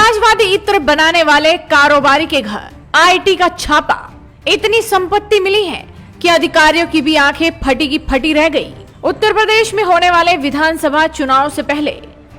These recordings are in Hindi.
समाजवादी इत्र बनाने वाले कारोबारी के घर आईटी का छापा। इतनी संपत्ति मिली है कि अधिकारियों की भी आंखें फटी की फटी रह गई। उत्तर प्रदेश में होने वाले विधानसभा चुनाव से पहले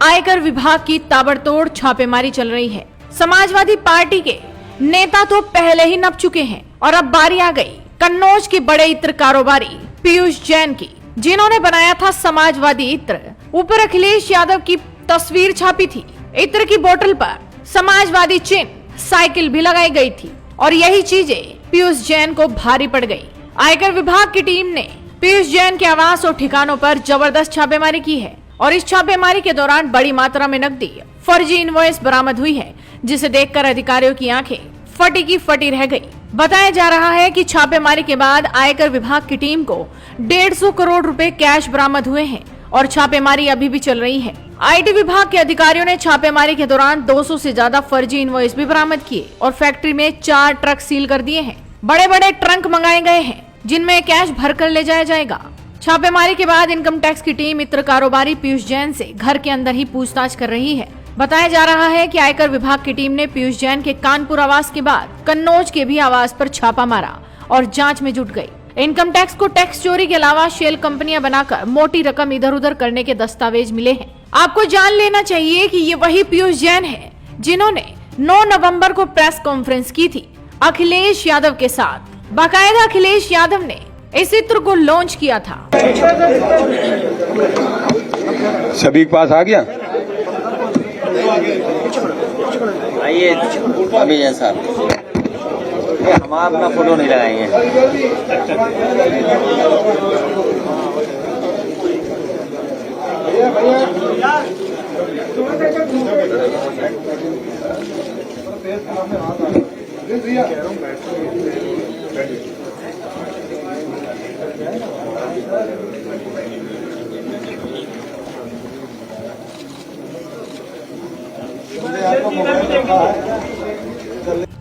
आयकर विभाग की ताबड़तोड़ छापेमारी चल रही है। समाजवादी पार्टी के नेता तो पहले ही नप चुके हैं और अब बारी आ गई कन्नौज के बड़े इत्र कारोबारी पीयूष जैन की, जिन्होंने बनाया था समाजवादी इत्र। ऊपर अखिलेश यादव की तस्वीर छापी थी। इत्र की बोतल पर समाजवादी चिन्ह, साइकिल भी लगाई गई थी और यही चीजें पीयूष जैन को भारी पड़ गई। आयकर विभाग की टीम ने पीयूष जैन के आवास और ठिकानों पर जबरदस्त छापेमारी की है और इस छापेमारी के दौरान बड़ी मात्रा में नकदी, फर्जी इनवॉइस बरामद हुई है, जिसे देखकर अधिकारियों की आंखें फटी की फटी रह गई। बताया जा रहा है कि छापेमारी के बाद आयकर विभाग की टीम को 150 करोड़ रुपए कैश बरामद हुए हैं और छापेमारी अभी भी चल रही है। आईटी विभाग के अधिकारियों ने छापेमारी के दौरान 200 से ज्यादा फर्जी इनवॉइस भी बरामद किए और फैक्ट्री में 4 ट्रक सील कर दिए हैं। बड़े बड़े ट्रंक मंगाए गए हैं जिनमें कैश भरकर ले जाया जाएगा। छापेमारी के बाद इनकम टैक्स की टीम इत्र कारोबारी पीयूष जैन से घर के अंदर ही पूछताछ कर रही है। बताया जा रहा है कि आयकर विभाग की टीम ने पीयूष जैन के कानपुर आवास के बाद कन्नौज के भी आवास पर छापा मारा और जांच में जुट गई। इनकम टैक्स को टैक्स चोरी के अलावा शेल कंपनियां बनाकर मोटी रकम इधर उधर करने के दस्तावेज मिले हैं। आपको जान लेना चाहिए कि ये वही पीयूष जैन है जिन्होंने 9 नवंबर को प्रेस कॉन्फ्रेंस की थी अखिलेश यादव के साथ। बाकायदा अखिलेश यादव ने इस इत्र को लॉन्च किया था। सभी के पास आ गया। आइए अभी जैसा हम अपना फोटो नहीं लगाएंगे।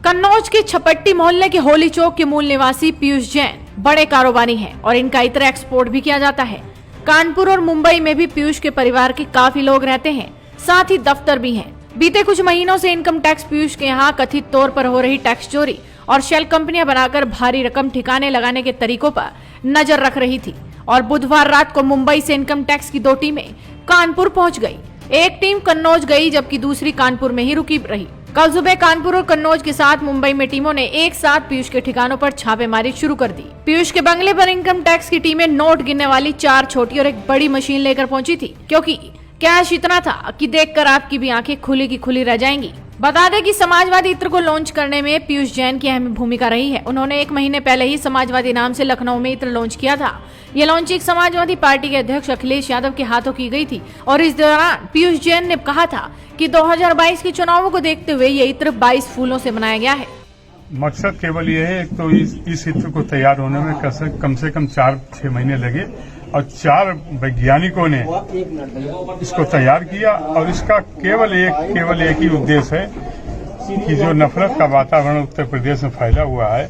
कन्नौज के छपट्टी मोहल्ले के होली चौक के मूल निवासी पीयूष जैन बड़े कारोबारी हैं और इनका इत्र एक्सपोर्ट भी किया जाता है। कानपुर और मुंबई में भी पीयूष के परिवार के काफी लोग रहते हैं, साथ ही दफ्तर भी हैं। बीते कुछ महीनों से इनकम टैक्स पीयूष के यहाँ कथित तौर पर हो रही टैक्स चोरी और शेल कंपनियां बनाकर भारी रकम ठिकाने लगाने के तरीकों पर नजर रख रही थी और बुधवार रात को मुंबई से इनकम टैक्स की 2 टीमें कानपुर पहुंच गई। एक टीम कन्नौज गई जबकि दूसरी कानपुर में ही रुकी रही। कल सुबह कानपुर और कन्नौज के साथ मुंबई में टीमों ने एक साथ पीयूष के ठिकानों पर छापेमारी शुरू कर दी। पीयूष के बंगले पर इनकम टैक्स की टीमें नोट गिनने वाली 4 छोटी और एक बड़ी मशीन लेकर पहुंची थी, क्योंकि कैश इतना था कि देखकर आपकी भी आंखें खुली की खुली रह जाएंगी। बता दें कि समाजवादी इत्र को लॉन्च करने में पीयूष जैन की अहम भूमिका रही है। उन्होंने 1 महीने पहले ही समाजवादी नाम से लखनऊ में इत्र लॉन्च किया था। ये लॉन्चिंग समाजवादी पार्टी के अध्यक्ष अखिलेश यादव के हाथों की गई थी और इस दौरान पीयूष जैन ने कहा था कि 2022 के चुनावों को देखते हुए ये इत्र 22 फूलों से बनाया गया है। मकसद केवल ये है, एक तो इस इत्र को तैयार होने में कम से कम 4-6 महीने लगे और 4 वैज्ञानिकों ने इसको तैयार किया और इसका केवल एक ही उद्देश्य है कि जो नफरत का वातावरण उत्तर प्रदेश में फैला हुआ है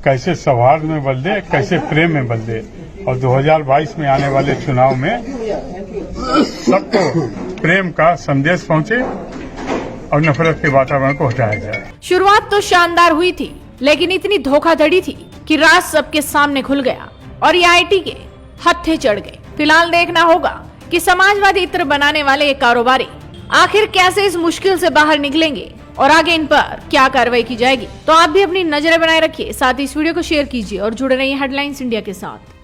कैसे सौहार्द में बदले, कैसे प्रेम में बदले और 2022 में आने वाले चुनाव में सबको प्रेम का संदेश पहुंचे और नफरत के वातावरण को हटाया जाए। शुरुआत तो शानदार हुई थी, लेकिन इतनी धोखाधड़ी थी कि राज सबके सामने खुल गया और ये आईटी के हत्थे चढ़ गए। फिलहाल देखना होगा कि समाजवादी इत्र बनाने वाले ये कारोबारी आखिर कैसे इस मुश्किल से बाहर निकलेंगे और आगे इन पर क्या कार्रवाई की जाएगी। तो आप भी अपनी नजरें बनाए रखिए, साथ ही इस वीडियो को शेयर कीजिए और जुड़े रहिए हेडलाइंस इंडिया के साथ।